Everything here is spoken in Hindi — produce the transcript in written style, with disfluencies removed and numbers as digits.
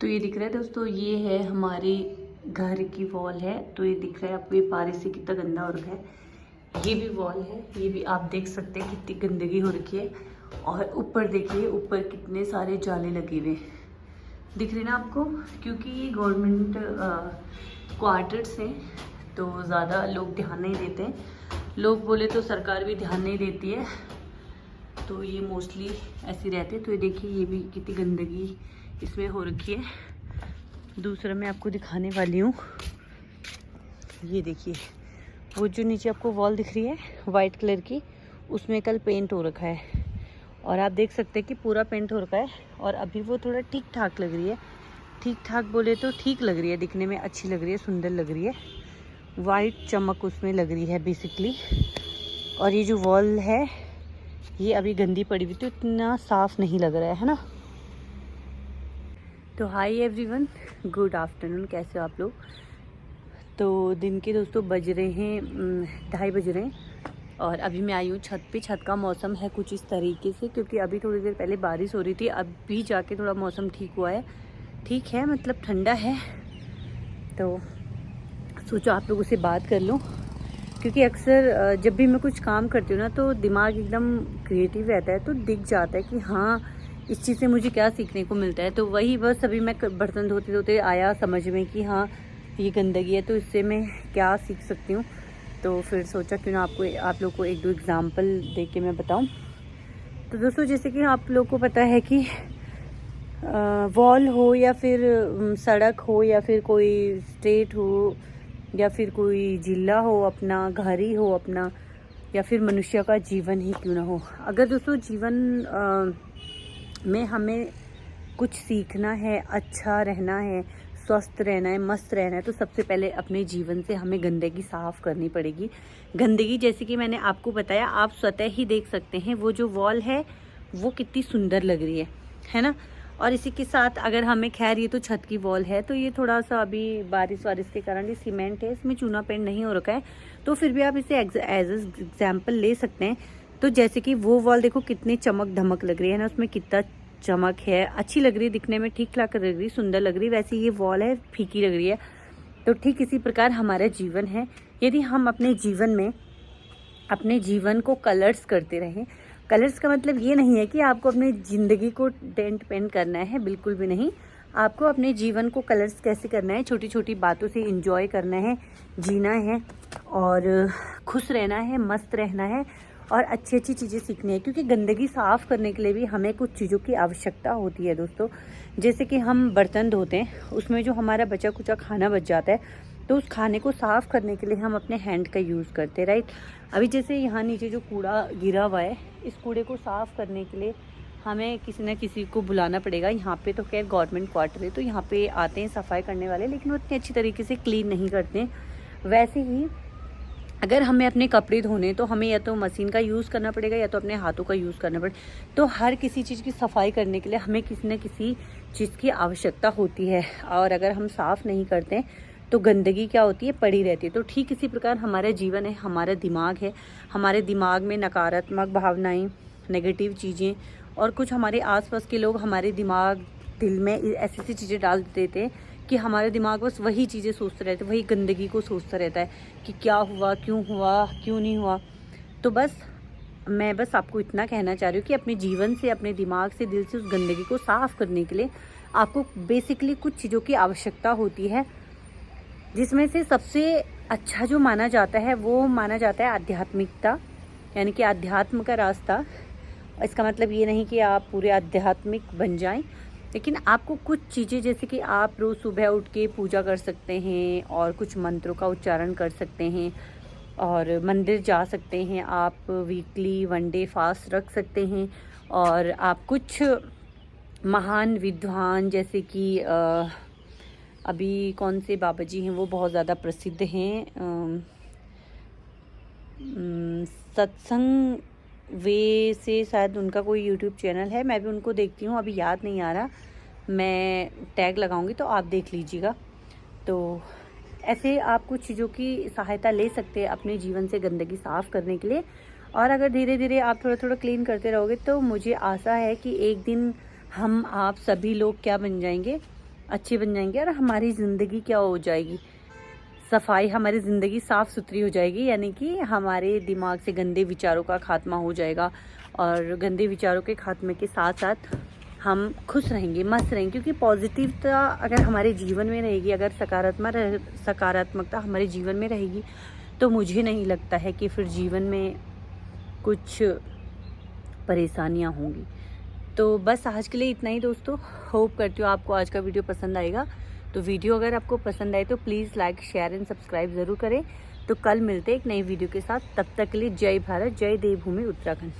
तो ये दिख रहा है दोस्तों, ये है हमारे घर की वॉल है। तो ये दिख रहा है आपको, ये पारे से कितना गंदा हो रखा है। ये भी वॉल है, ये भी आप देख सकते हैं कितनी गंदगी हो रखी है। और ऊपर देखिए, ऊपर कितने सारे जाले लगे हुए दिख रहे ना आपको, क्योंकि ये गवर्नमेंट क्वार्टर्स हैं तो ज़्यादा लोग ध्यान नहीं देते हैं। लोग बोले तो सरकार भी ध्यान नहीं देती है, तो ये मोस्टली ऐसे रहते हैं। तो ये देखिए, ये भी कितनी गंदगी इसमें हो रखी है। दूसरा मैं आपको दिखाने वाली हूँ, ये देखिए वो जो नीचे आपको वॉल दिख रही है वाइट कलर की, उसमें कल पेंट हो रखा है और आप देख सकते हैं कि पूरा पेंट हो रखा है। और अभी वो थोड़ा ठीक ठाक लग रही है, ठीक ठाक बोले तो ठीक लग रही है, दिखने में अच्छी लग रही है, सुंदर लग रही है, वाइट चमक उसमें लग रही है बेसिकली। और ये जो वॉल है ये अभी गंदी पड़ी हुई तो इतना साफ नहीं लग रहा है ना। तो हाय एवरीवन, गुड आफ्टरनून, कैसे हो आप लोग। तो दिन के दोस्तों बज रहे हैं 2:30 बज रहे हैं और अभी मैं आई हूँ छत पे। छत का मौसम है कुछ इस तरीके से, क्योंकि अभी थोड़ी देर पहले बारिश हो रही थी, अभी जाके थोड़ा मौसम ठीक हुआ है। ठीक है, मतलब ठंडा है। तो सोचो आप लोगों से बात कर लूँ, क्योंकि अक्सर जब भी मैं कुछ काम करती हूँ ना तो दिमाग एकदम क्रिएटिव रहता है, तो दिख जाता है कि हाँ इस चीज़ से मुझे क्या सीखने को मिलता है। तो वही बस अभी मैं बर्तन धोते धोते आया समझ में कि हाँ ये गंदगी है, तो इससे मैं क्या सीख सकती हूँ। तो फिर सोचा क्यों ना आप लोग को एक दो एग्जांपल दे के मैं बताऊँ। तो दोस्तों जैसे कि आप लोग को पता है कि वॉल हो या फिर सड़क हो या फिर कोई स्टेट हो या फिर कोई जिला हो, अपना घर ही हो अपना, या फिर मनुष्य का जीवन ही क्यों ना हो, अगर दोस्तों जीवन में हमें कुछ सीखना है, अच्छा रहना है, स्वस्थ रहना है, मस्त रहना है, तो सबसे पहले अपने जीवन से हमें गंदगी साफ़ करनी पड़ेगी। गंदगी जैसे कि मैंने आपको बताया, आप स्वतः ही देख सकते हैं वो जो वॉल है वो कितनी सुंदर लग रही है ना। और इसी के साथ अगर हमें, खैर ये तो छत की वॉल है, तो ये थोड़ा सा अभी बारिश वारिश के कारण ये सीमेंट है, इसमें चूना पेंट नहीं हो रखा है, तो फिर भी आप इसे एज एग्जाम्पल ले सकते हैं। तो जैसे कि वो वॉल देखो कितनी चमक धमक लग रही है ना, उसमें कितना चमक है, अच्छी लग रही है, दिखने में ठीक ठाक लग रही है, सुंदर लग रही है। वैसे ये वॉल है फीकी लग रही है। तो ठीक इसी प्रकार हमारा जीवन है। यदि हम अपने जीवन में अपने जीवन को कलर्स करते रहें, कलर्स का मतलब ये नहीं है कि आपको अपनी ज़िंदगी को डेंट पेंट करना है, बिल्कुल भी नहीं। आपको अपने जीवन को कलर्स कैसे करना है, छोटी छोटी बातों से इंजॉय करना है, जीना है और खुश रहना है, मस्त रहना है और अच्छी अच्छी चीज़ें सीखनी है। क्योंकि गंदगी साफ़ करने के लिए भी हमें कुछ चीज़ों की आवश्यकता होती है दोस्तों। जैसे कि हम बर्तन धोते हैं, उसमें जो हमारा बचा कुचा खाना बच जाता है, तो उस खाने को साफ़ करने के लिए हम अपने हैंड का यूज़ करते हैं, राइट। अभी जैसे यहाँ नीचे जो कूड़ा गिरा हुआ है, इस कूड़े को साफ़ करने के लिए हमें किसी न किसी को बुलाना पड़ेगा। यहाँ पे तो खैर गवर्नमेंट क्वार्टर है, तो यहाँ पे आते हैं सफाई करने वाले, लेकिन वो इतनी अच्छी तरीके से क्लीन नहीं करते हैं। वैसे ही अगर हमें अपने कपड़े धोने, तो हमें या तो मशीन का यूज़ करना पड़ेगा या तो अपने हाथों का यूज़ करना पड़ेगा। तो हर किसी चीज़ की सफाई करने के लिए हमें किसी न किसी चीज़ की आवश्यकता होती है, और अगर हम साफ़ नहीं करते हैं तो गंदगी क्या होती है, पड़ी रहती है। तो ठीक इसी प्रकार हमारा जीवन है, हमारा दिमाग है, हमारे दिमाग में नकारात्मक भावनाएं, नेगेटिव चीज़ें और कुछ हमारे आसपास के लोग हमारे दिमाग दिल में ऐसी ऐसी चीज़ें डाल देते हैं कि हमारा दिमाग बस वही चीज़ें सोचता रहता है, वही गंदगी को सोचता रहता है कि क्या हुआ, क्यों नहीं हुआ। तो मैं बस आपको इतना कहना चाह रही हूँ कि अपने जीवन से, अपने दिमाग से, दिल से उस गंदगी को साफ़ करने के लिए आपको बेसिकली कुछ चीज़ों की आवश्यकता होती है, जिसमें से सबसे अच्छा जो माना जाता है वो माना जाता है आध्यात्मिकता, यानी कि अध्यात्म का रास्ता। इसका मतलब ये नहीं कि आप पूरे आध्यात्मिक बन जाएं, लेकिन आपको कुछ चीज़ें, जैसे कि आप रोज़ सुबह उठ के पूजा कर सकते हैं और कुछ मंत्रों का उच्चारण कर सकते हैं और मंदिर जा सकते हैं, आप वीकली 1 डे फास्ट रख सकते हैं और आप कुछ महान विद्वान, जैसे कि अभी कौन से बाबा जी हैं वो बहुत ज़्यादा प्रसिद्ध हैं, सत्संग वे से शायद उनका कोई यूट्यूब चैनल है, मैं भी उनको देखती हूँ, अभी याद नहीं आ रहा, मैं टैग लगाऊंगी तो आप देख लीजिएगा। तो ऐसे आप कुछ चीज़ों की सहायता ले सकते हैं अपने जीवन से गंदगी साफ़ करने के लिए। और अगर धीरे धीरे आप थोड़ा थोड़ा क्लीन करते रहोगे तो मुझे आशा है कि एक दिन हम आप सभी लोग क्या बन जाएंगे, अच्छे बन जाएंगे और हमारी ज़िंदगी क्या हो जाएगी, सफाई, हमारी ज़िंदगी साफ़ सुथरी हो जाएगी। यानी कि हमारे दिमाग से गंदे विचारों का खात्मा हो जाएगा और गंदे विचारों के खात्मे के साथ साथ हम खुश रहेंगे, मस्त रहेंगे। क्योंकि पॉजिटिवता अगर हमारे जीवन में रहेगी, अगर सकारात्मकता हमारे जीवन में रहेगी, तो मुझे नहीं लगता है कि फिर जीवन में कुछ परेशानियां होंगी। तो बस आज के लिए इतना ही दोस्तों। होप करती हूँ आपको आज का वीडियो पसंद आएगा। तो वीडियो अगर आपको पसंद आए तो please like, share and subscribe ज़रूर करें। तो कल मिलते हैं एक नई वीडियो के साथ। तब तक के लिए जय भारत, जय देवभूमि उत्तराखंड।